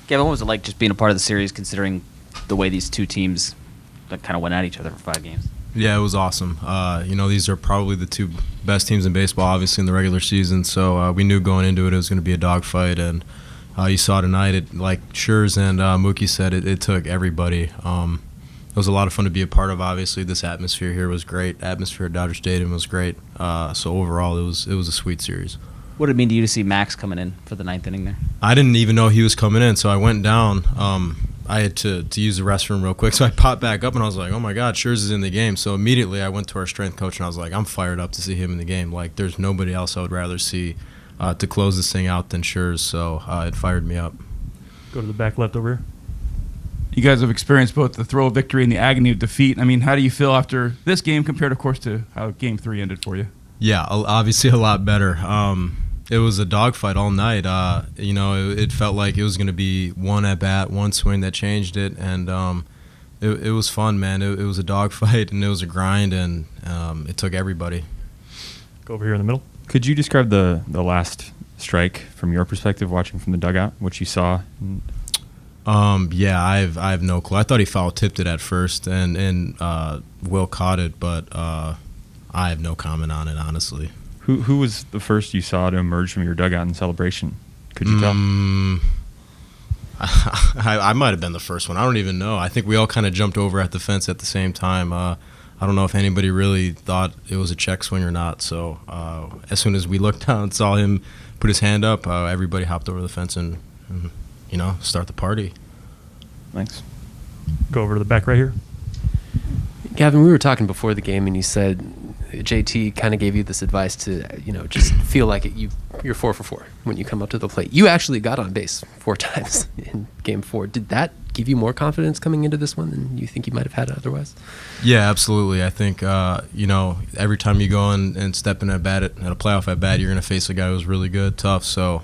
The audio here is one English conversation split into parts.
Gavin, what was it like just being a part of the series, considering the way these two teams that kind of went at each other for 5 games? Yeah, it was awesome. These are probably the 2 best teams in baseball, obviously, in the regular season. So we knew going into it was going to be a dogfight. And you saw tonight, like Schurz and Mookie said, it took everybody. It was a lot of fun to be a part of, obviously. This atmosphere here was great. Atmosphere at Dodger Stadium was great. So overall, it was a sweet series. What did it mean to you to see Max coming in for the 9th inning there? I didn't even know he was coming in, so I went down. I had to use the restroom real quick, so I popped back up, and I was like, oh, my God, Schurz is in the game. So immediately I went to our strength coach, and I was like, I'm fired up to see him in the game. Like, there's nobody else I would rather see to close this thing out than Schurz, so it fired me up. Go to the back left over here. You guys have experienced both the thrill of victory and the agony of defeat. I mean, how do you feel after this game compared, of course, to how Game 3 ended for you? Yeah, obviously a lot better. It was a dogfight all night. It felt like it was going to be one at-bat, one swing that changed it, and it was fun, man. It was a dogfight, and it was a grind, and it took everybody. Go over here in the middle. Could you describe the last strike from your perspective, watching from the dugout, what you saw? Yeah, I have no clue. I thought he foul-tipped it at first, and Will caught it, but I have no comment on it, honestly. Who was the first you saw to emerge from your dugout in celebration? Could you tell? I might have been the first one. I don't even know. I think we all kind of jumped over at the fence at the same time. I don't know if anybody really thought it was a check swing or not. So as soon as we looked down and saw him put his hand up, everybody hopped over the fence and start the party. Thanks. Go over to the back right here. Gavin, we were talking before the game, and you said JT kind of gave you this advice to, just feel like you're 4 for 4 when you come up to the plate. You actually got on base 4 times in Game 4. Did that give you more confidence coming into this one than you think you might have had otherwise? Yeah, absolutely. I think, every time you go in and step in at a playoff at bat, you're going to face a guy who's really good, tough. So,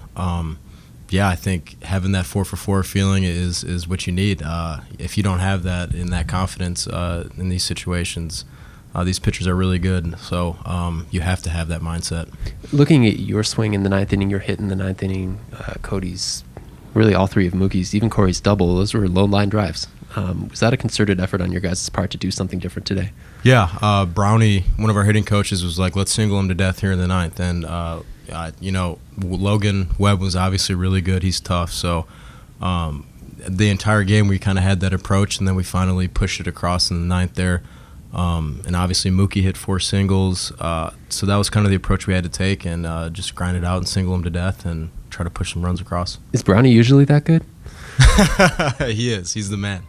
yeah, I think having that 4 for 4 feeling is what you need. If you don't have that and that confidence in these situations, these pitchers are really good, so you have to have that mindset. Looking at your swing in the 9th inning, your hit in the 9th inning, Cody's, really all 3 of Mookie's, even Corey's double, those were low-line drives. Was that a concerted effort on your guys' part to do something different today? Yeah, Brownie, one of our hitting coaches, was like, let's single him to death here in the 9th. And, Logan Webb was obviously really good. He's tough. So the entire game we kind of had that approach, and then we finally pushed it across in the 9th there. And obviously Mookie hit 4 singles. So that was kind of the approach we had to take, and just grind it out and single him to death and try to push some runs across. Is Brownie usually that good? He is. He's the man.